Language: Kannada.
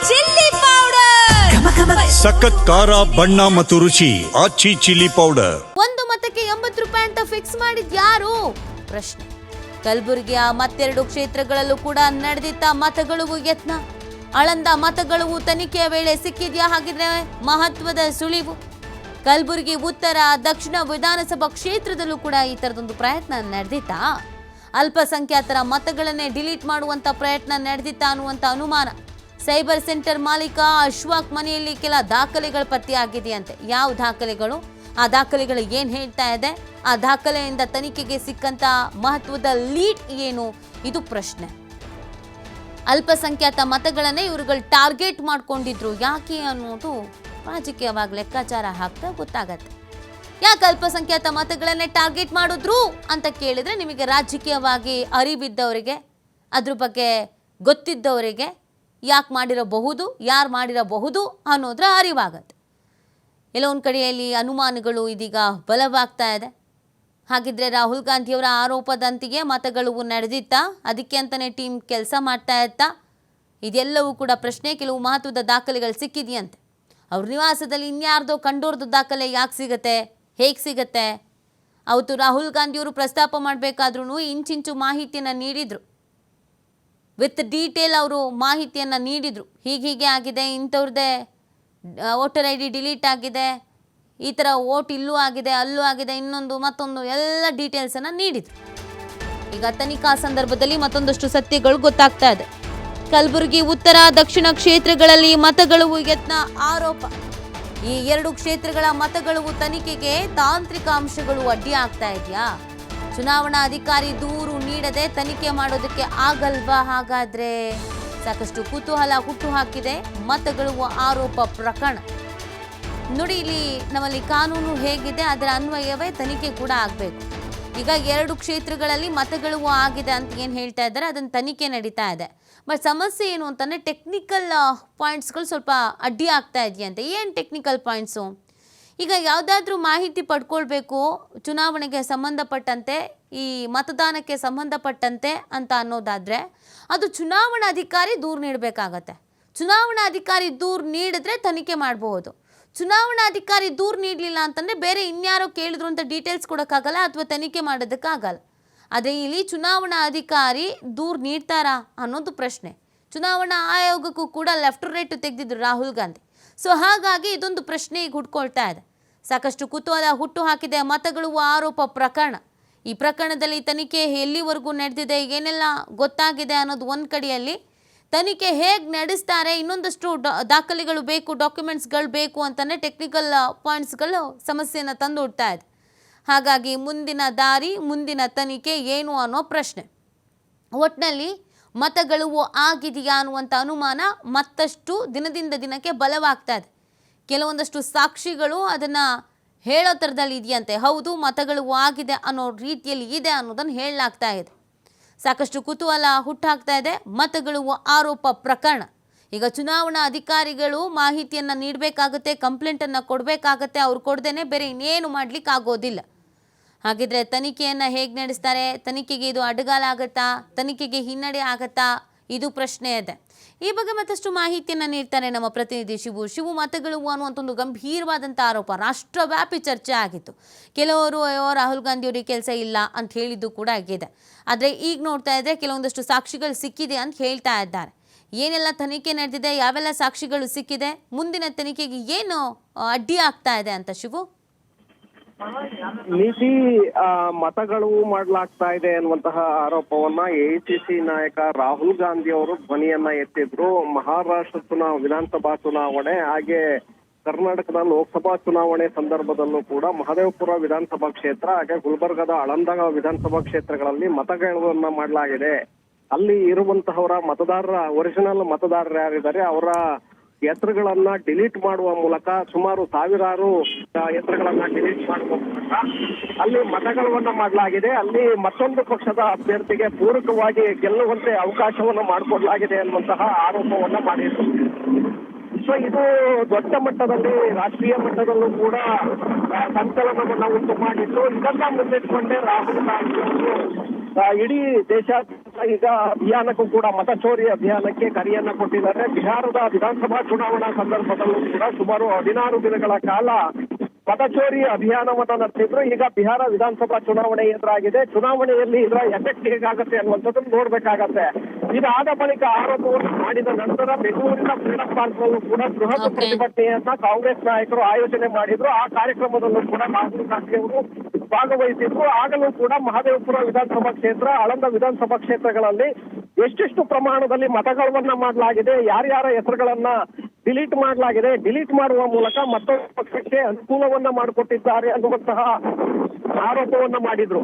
ಚಿಲ್ಲಿ ಪೌಡರ್, ಸಖತ್ ಖಾರ, ಬಣ್ಣ ಮತ್ತು ರುಚಿ. ಆಚಿ ಚಿಲ್ಲಿ ಪೌಡರ್. ಒಂದು ಮತಕ್ಕೆ 80 ರೂಪಾಯಿ ಅಂತ ಫಿಕ್ಸ್ ಮಾಡಿದ್ ಯಾರು? ಪ್ರಶ್ನೆ. ಕಲಬುರಗಿಯ ಮತ್ತೆರಡು ಕ್ಷೇತ್ರಗಳಲ್ಲೂ ಕೂಡ ನಡೆದಿದ್ದ ಮತಗಳು ಯತ್ನ. ಆಳಂದ ಮತಗಳು ತನಿಖೆಯ ವೇಳೆ ಸಿಕ್ಕಿದ್ಯಾ? ಹಾಗಿದ್ರೆ ಮಹತ್ವದ ಸುಳಿವು. ಕಲಬುರಗಿ ಉತ್ತರ, ದಕ್ಷಿಣ ವಿಧಾನಸಭಾ ಕ್ಷೇತ್ರದಲ್ಲೂ ಕೂಡ ಈ ತರದೊಂದು ಪ್ರಯತ್ನ ನಡೆದಿತ್ತಾ? ಅಲ್ಪಸಂಖ್ಯಾತರ ಮತಗಳನ್ನೇ ಡಿಲೀಟ್ ಮಾಡುವಂತ ಪ್ರಯತ್ನ ನಡೆದಿತ್ತಾ ಅನ್ನುವಂತ ಅನುಮಾನ. ಸೈಬರ್ ಸೆಂಟರ್ ಮಾಲೀಕ ಅಶ್ವಾಕ್ ಮನೆಯಲ್ಲಿ ಕೆಲ ದಾಖಲೆಗಳು ಪತ್ತೆಯಾಗಿದೆಯಂತೆ. ಯಾವ ದಾಖಲೆಗಳು? ಆ ದಾಖಲೆಗಳು ಏನ್ ಹೇಳ್ತಾ ಇದೆ? ಆ ದಾಖಲೆಯಿಂದ ತನಿಖೆಗೆ ಸಿಕ್ಕಂತ ಮಹತ್ವದ ಲೀಡ್ ಏನು? ಇದು ಪ್ರಶ್ನೆ. ಅಲ್ಪಸಂಖ್ಯಾತ ಮತಗಳನ್ನೇ ಇವರುಗಳು ಟಾರ್ಗೆಟ್ ಮಾಡ್ಕೊಂಡಿದ್ರು. ಯಾಕೆ ಅನ್ನೋದು ರಾಜಕೀಯವಾಗಿ ಲೆಕ್ಕಾಚಾರ ಹಾಕ್ತಾ ಗೊತ್ತಾಗತ್ತೆ. ಯಾಕೆ ಅಲ್ಪಸಂಖ್ಯಾತ ಮತಗಳನ್ನೇ ಟಾರ್ಗೆಟ್ ಮಾಡಿದ್ರು ಅಂತ ಕೇಳಿದ್ರೆ ನಿಮಗೆ ರಾಜಕೀಯವಾಗಿ ಅರಿವಿದ್ದವರಿಗೆ, ಅದ್ರ ಬಗ್ಗೆ ಗೊತ್ತಿದ್ದವರಿಗೆ ಯಾಕೆ ಮಾಡಿರಬಹುದು, ಯಾರು ಮಾಡಿರಬಹುದು ಅನ್ನೋದ್ರ ಅರಿವಾಗತ್ತೆ. ಎಲ್ಲೋ ಒಂದು ಕಡೆಯಲ್ಲಿ ಅನುಮಾನಗಳು ಇದೀಗ ಬಲವಾಗ್ತಾ ಇದೆ. ಹಾಗಿದ್ರೆ ರಾಹುಲ್ ಗಾಂಧಿಯವರ ಆರೋಪದಂತೆಯೇ ಮತಗಳು ನಡೆದಿತ್ತಾ? ಅದಕ್ಕೆ ಅಂತಲೇ ಟೀಮ್ ಕೆಲಸ ಮಾಡ್ತಾ ಇತ್ತಾ? ಇದೆಲ್ಲವೂ ಕೂಡ ಪ್ರಶ್ನೆ. ಕೆಲವು ಮಹತ್ವದ ದಾಖಲೆಗಳು ಸಿಕ್ಕಿದೆಯಂತೆ. ಅವ್ರ ನಿವಾಸದಲ್ಲಿ ಇನ್ಯಾರ್ದೋ ಕಂಡೋರ್ದು ದಾಖಲೆ ಯಾಕೆ ಸಿಗತ್ತೆ, ಹೇಗೆ ಸಿಗತ್ತೆ? ಅವತ್ತು ರಾಹುಲ್ ಗಾಂಧಿಯವರು ಪ್ರಸ್ತಾಪ ಮಾಡಬೇಕಾದ್ರೂ ಇಂಚಿಂಚು ಮಾಹಿತಿಯನ್ನು ನೀಡಿದರು. ವಿತ್ ಡೀಟೇಲ್ ಅವರು ಮಾಹಿತಿಯನ್ನು ನೀಡಿದರು. ಹೀಗೆ ಆಗಿದೆ, ಇಂಥವ್ರದ್ದೇ ವೋಟರ್ ಐ ಡಿ ಡಿಲೀಟ್ ಆಗಿದೆ, ಈ ಥರ ವೋಟ್ ಇಲ್ಲೂ ಆಗಿದೆ, ಅಲ್ಲೂ ಆಗಿದೆ, ಇನ್ನೊಂದು ಮತ್ತೊಂದು ಎಲ್ಲ ಡೀಟೇಲ್ಸನ್ನು ನೀಡಿದರು. ಈಗ ತನಿಖಾ ಸಂದರ್ಭದಲ್ಲಿ ಮತ್ತೊಂದಷ್ಟು ಸತ್ಯಗಳು ಗೊತ್ತಾಗ್ತಾ ಇದೆ. ಕಲಬುರಗಿ ಉತ್ತರ, ದಕ್ಷಿಣ ಕ್ಷೇತ್ರಗಳಲ್ಲಿ ಮತಗಳು ಯತ್ನ ಆರೋಪ. ಈ ಎರಡು ಕ್ಷೇತ್ರಗಳ ಮತಗಳು ತನಿಖೆಗೆ ತಾಂತ್ರಿಕ ಅಂಶಗಳು ಅಡ್ಡಿ ಆಗ್ತಾ ಇದೆಯಾ? ಚುನಾವಣಾ ಅಧಿಕಾರಿ ದೂರು ನೀಡದೆ ತನಿಖೆ ಮಾಡೋದಕ್ಕೆ ಆಗಲ್ವಾ? ಹಾಗಾದ್ರೆ ಸಾಕಷ್ಟು ಕುತೂಹಲ ಹುಟ್ಟು ಹಾಕಿದೆ ಮತಗಳು ಆರೋಪ ಪ್ರಕರಣ. ನೋಡಿ, ಇಲ್ಲಿ ನಮ್ಮಲ್ಲಿ ಕಾನೂನು ಹೇಗಿದೆ ಅದರ ಅನ್ವಯವೇ ತನಿಖೆ ಕೂಡ ಆಗಬೇಕು. ಈಗ ಎರಡು ಕ್ಷೇತ್ರಗಳಲ್ಲಿ ಮತಗಳು ಆಗಿದೆ ಅಂತ ಏನು ಹೇಳ್ತಾ ಇದ್ದಾರೆ, ಅದನ್ನು ತನಿಖೆ ನಡೀತಾ ಇದೆ. ಬಟ್ ಸಮಸ್ಯೆ ಏನು ಅಂತಂದರೆ ಟೆಕ್ನಿಕಲ್ ಪಾಯಿಂಟ್ಸ್ಗಳು ಸ್ವಲ್ಪ ಅಡ್ಡಿ ಆಗ್ತಾ ಇದೆಯಂತೆ. ಏನು ಟೆಕ್ನಿಕಲ್ ಪಾಯಿಂಟ್ಸು? ಈಗ ಯಾವುದಾದ್ರೂ ಮಾಹಿತಿ ಪಡ್ಕೊಳ್ಬೇಕು ಚುನಾವಣೆಗೆ ಸಂಬಂಧಪಟ್ಟಂತೆ, ಈ ಮತದಾನಕ್ಕೆ ಸಂಬಂಧಪಟ್ಟಂತೆ ಅಂತ ಅನ್ನೋದಾದರೆ ಅದು ಚುನಾವಣಾಧಿಕಾರಿ ದೂರು ನೀಡಬೇಕಾಗತ್ತೆ. ಚುನಾವಣಾಧಿಕಾರಿ ದೂರು ನೀಡಿದ್ರೆ ತನಿಖೆ ಮಾಡಬಹುದು. ಚುನಾವಣಾಧಿಕಾರಿ ದೂರು ನೀಡಲಿಲ್ಲ ಅಂತಂದರೆ ಬೇರೆ ಇನ್ಯಾರೋ ಕೇಳಿದ್ರು ಅಂತ ಡೀಟೇಲ್ಸ್ ಕೊಡೋಕ್ಕಾಗಲ್ಲ ಅಥವಾ ತನಿಖೆ ಮಾಡೋದಕ್ಕಾಗಲ್ಲ. ಆದರೆ ಇಲ್ಲಿ ಚುನಾವಣಾ ಅಧಿಕಾರಿ ದೂರು ನೀಡ್ತಾರಾ ಅನ್ನೋದು ಪ್ರಶ್ನೆ. ಚುನಾವಣಾ ಆಯೋಗಕ್ಕೂ ಕೂಡ ಲೆಫ್ಟ್ ರೈಟ್ ತೆಗೆದಿದ್ರು ರಾಹುಲ್ ಗಾಂಧಿ. ಸೊ ಹಾಗಾಗಿ ಇದೊಂದು ಪ್ರಶ್ನೆ ಈಗ ಹುಡ್ಕೊಳ್ತಾ ಇದೆ. ಸಾಕಷ್ಟು ಕುತೂಹಲ ಹುಟ್ಟು ಹಾಕಿದೆ ಮತಗಳು ಆರೋಪ ಪ್ರಕರಣ. ಈ ಪ್ರಕರಣದಲ್ಲಿ ತನಿಖೆ ಎಲ್ಲಿವರೆಗೂ ನಡೆದಿದೆ, ಏನೆಲ್ಲ ಗೊತ್ತಾಗಿದೆ ಅನ್ನೋದು ಒಂದು ಕಡೆಯಲ್ಲಿ, ತನಿಖೆ ಹೇಗೆ ನಡೆಸ್ತಾರೆ, ಇನ್ನೊಂದಷ್ಟು ದಾಖಲೆಗಳು ಬೇಕು, ಡಾಕ್ಯುಮೆಂಟ್ಸ್ಗಳು ಬೇಕು ಅಂತಲೇ ಟೆಕ್ನಿಕಲ್ ಪಾಯಿಂಟ್ಸ್ಗಳು ಸಮಸ್ಯೆಯನ್ನು ತಂದು ಹುಡ್ತಾ ಇದೆ. ಹಾಗಾಗಿ ಮುಂದಿನ ದಾರಿ, ಮುಂದಿನ ತನಿಖೆ ಏನು ಅನ್ನೋ ಪ್ರಶ್ನೆ. ಒಟ್ಟಿನಲ್ಲಿ ಮತಗಳು ಆಗಿದೆಯಾ ಅನ್ನುವಂಥ ಅನುಮಾನ ಮತ್ತಷ್ಟು ದಿನದಿಂದ ದಿನಕ್ಕೆ ಬಲವಾಗ್ತಾ ಇದೆ. ಕೆಲವೊಂದಷ್ಟು ಸಾಕ್ಷಿಗಳು ಅದನ್ನು ಹೇಳೋ ಥರದಲ್ಲಿ ಇದೆಯಂತೆ. ಹೌದು, ಮತಗಳು ಆಗಿದೆ ಅನ್ನೋ ರೀತಿಯಲ್ಲಿ ಇದೆ ಅನ್ನೋದನ್ನು ಹೇಳಲಾಗ್ತಾ ಇದೆ. ಸಾಕಷ್ಟು ಕುತೂಹಲ ಹುಟ್ಟಾಗ್ತಾ ಇದೆ ಮತಗಳು ಆರೋಪ ಪ್ರಕರಣ. ಈಗ ಚುನಾವಣಾ ಅಧಿಕಾರಿಗಳು ಮಾಹಿತಿಯನ್ನು ನೀಡಬೇಕಾಗತ್ತೆ, ಕಂಪ್ಲೇಂಟನ್ನು ಕೊಡಬೇಕಾಗತ್ತೆ. ಅವ್ರು ಕೊಡ್ದೇನೆ ಬೇರೆ ಇನ್ನೇನು ಮಾಡಲಿಕ್ಕೆ ಆಗೋದಿಲ್ಲ. ಹಾಗಿದ್ರೆ ತನಿಖೆಯನ್ನು ಹೇಗೆ ನಡೆಸ್ತಾರೆ? ತನಿಖೆಗೆ ಇದು ಅಡ್ಡಗಾಲ ಆಗುತ್ತಾ? ತನಿಖೆಗೆ ಹಿನ್ನಡೆ ಆಗುತ್ತಾ? ಇದು ಪ್ರಶ್ನೆ ಇದೆ. ಈ ಬಗ್ಗೆ ಮತ್ತಷ್ಟು ಮಾಹಿತಿಯನ್ನು ನೀಡ್ತಾರೆ ನಮ್ಮ ಪ್ರತಿನಿಧಿ ಶಿವು. ಮತಗಳು ಅನ್ನುವಂಥ ಒಂದು ಗಂಭೀರವಾದಂಥ ಆರೋಪ ರಾಷ್ಟ್ರವ್ಯಾಪಿ ಚರ್ಚೆ ಆಗಿತ್ತು. ಕೆಲವರು ರಾಹುಲ್ ಗಾಂಧಿಯವರಿಗೆ ಕೆಲಸ ಇಲ್ಲ ಅಂತ ಹೇಳಿದ್ದು ಕೂಡ ಆಗಿದೆ. ಆದರೆ ಈಗ ನೋಡ್ತಾ ಇದ್ದರೆ ಕೆಲವೊಂದಷ್ಟು ಸಾಕ್ಷಿಗಳು ಸಿಕ್ಕಿದೆ ಅಂತ ಹೇಳ್ತಾ ಇದ್ದಾರೆ. ಏನೆಲ್ಲ ತನಿಖೆ ನಡೆದಿದೆ, ಯಾವೆಲ್ಲ ಸಾಕ್ಷಿಗಳು ಸಿಕ್ಕಿದೆ, ಮುಂದಿನ ತನಿಖೆಗೆ ಏನು ಅಡ್ಡಿ ಆಗ್ತಾ ಇದೆ ಅಂತ ಶಿವು? ನೀತಿ ಮತಗಳು ಮಾಡಲಾಗ್ತಾ ಇದೆ ಅನ್ನುವಂತಹ ಆರೋಪವನ್ನ ಎಐಸಿಸಿ ನಾಯಕ ರಾಹುಲ್ ಗಾಂಧಿ ಅವರು ಧ್ವನಿಯನ್ನ ಎತ್ತಿದ್ರು. ಮಹಾರಾಷ್ಟ್ರ ವಿಧಾನಸಭಾ ಚುನಾವಣೆ ಹಾಗೆ ಕರ್ನಾಟಕದ ಲೋಕಸಭಾ ಚುನಾವಣೆ ಸಂದರ್ಭದಲ್ಲೂ ಕೂಡ ಮಹದೇವಪುರ ವಿಧಾನಸಭಾ ಕ್ಷೇತ್ರ ಹಾಗೆ ಗುಲ್ಬರ್ಗದ ಆಳಂದ ವಿಧಾನಸಭಾ ಕ್ಷೇತ್ರಗಳಲ್ಲಿ ಮತಗಳನ್ನ ಮಾಡಲಾಗಿದೆ. ಅಲ್ಲಿ ಇರುವಂತಹವರ ಮತದಾರರ ಒರಿಜಿನಲ್ ಮತದಾರರು ಯಾರಿದ್ದಾರೆ ಅವರ ಯಂತ್ರಗಳನ್ನ ಡಿಲೀಟ್ ಮಾಡುವ ಮೂಲಕ ಸುಮಾರು ಸಾವಿರಾರು ಯಂತ್ರಗಳನ್ನ ಡಿಲೀಟ್ ಮಾಡುವ ಮೂಲಕ ಅಲ್ಲಿ ಮತಗಳನ್ನ ಮಾಡಲಾಗಿದೆ. ಅಲ್ಲಿ ಮತ್ತೊಂದು ಪಕ್ಷದ ಅಭ್ಯರ್ಥಿಗೆ ಪೂರಕವಾಗಿ ಗೆಲ್ಲುವಂತೆ ಅವಕಾಶವನ್ನ ಮಾಡಿಕೊಡಲಾಗಿದೆ ಅನ್ನುವಂತಹ ಆರೋಪವನ್ನ ಮಾಡಿದ್ರು. ಸೊ ಇದು ದೊಡ್ಡ ಮಟ್ಟದಲ್ಲಿ ರಾಷ್ಟ್ರೀಯ ಮಟ್ಟದಲ್ಲೂ ಕೂಡ ಸಂಚಲನವನ್ನ ಉಂಟು ಮಾಡಿದ್ದು. ಇದನ್ನ ಮುಂದಿಟ್ಟುಕೊಂಡೇ ರಾಹುಲ್ ಗಾಂಧಿ ಅವರು ಇಡೀ ದೇಶಾದ್ಯಂತ ಈಗ ಅಭಿಯಾನಕ್ಕೂ ಕೂಡ ಮತ ಚೋರಿ ಅಭಿಯಾನಕ್ಕೆ ಕರೆಯನ್ನ ಕೊಟ್ಟಿದ್ದಾರೆ. ಬಿಹಾರದ ವಿಧಾನಸಭಾ ಚುನಾವಣಾ ಸಂದರ್ಭದಲ್ಲೂ ಕೂಡ ಸುಮಾರು 16 ದಿನಗಳ ಕಾಲ ಮತಚೋರಿ ಅಭಿಯಾನವನ್ನ ನಡೆಸಿದ್ರು. ಈಗ ಬಿಹಾರ ವಿಧಾನಸಭಾ ಚುನಾವಣೆ ಎದುರಾಗಿದೆ. ಚುನಾವಣೆಯಲ್ಲಿ ಇದರ ಎಫೆಕ್ಟ್ ಹೇಗಾಗುತ್ತೆ ಅನ್ನುವಂಥದ್ದನ್ನು ನೋಡ್ಬೇಕಾಗತ್ತೆ. ಇದಾದ ಬಳಿಕ ಆರೋಪವನ್ನು ಮಾಡಿದ ನಂತರ ಬೆಂಗಳೂರಿನ ಫ್ರೀಡಂ ಪಾರ್ಕ್ನಲ್ಲೂ ಕೂಡ ಬೃಹತ್ ಪ್ರತಿಭಟನೆಯನ್ನ ಕಾಂಗ್ರೆಸ್ ನಾಯಕರು ಆಯೋಜನೆ ಮಾಡಿದ್ರು. ಆ ಕಾರ್ಯಕ್ರಮದಲ್ಲೂ ಕೂಡ ರಾಹುಲ್ ಗಾಂಧಿ ಅವರು ಭಾಗವಹಿಸಿದ್ರು. ಆಗಲೂ ಕೂಡ ಮಹದೇವಪುರ ವಿಧಾನಸಭಾ ಕ್ಷೇತ್ರ, ಆಳಂದ ವಿಧಾನಸಭಾ ಕ್ಷೇತ್ರಗಳಲ್ಲಿ ಎಷ್ಟೆಷ್ಟು ಪ್ರಮಾಣದಲ್ಲಿ ಮತಗಳನ್ನ ಮಾಡಲಾಗಿದೆ, ಯಾರ್ಯಾರ ಹೆಸರುಗಳನ್ನ ಡಿಲೀಟ್ ಮಾಡಲಾಗಿದೆ, ಡಿಲೀಟ್ ಮಾಡುವ ಮೂಲಕ ಮತ್ತೊಂದು ಪಕ್ಷಕ್ಕೆ ಅನುಕೂಲವನ್ನ ಮಾಡಿಕೊಟ್ಟಿದ್ದಾರೆ ಅನ್ನುವಂತಹ ಆರೋಪವನ್ನ ಮಾಡಿದ್ರು.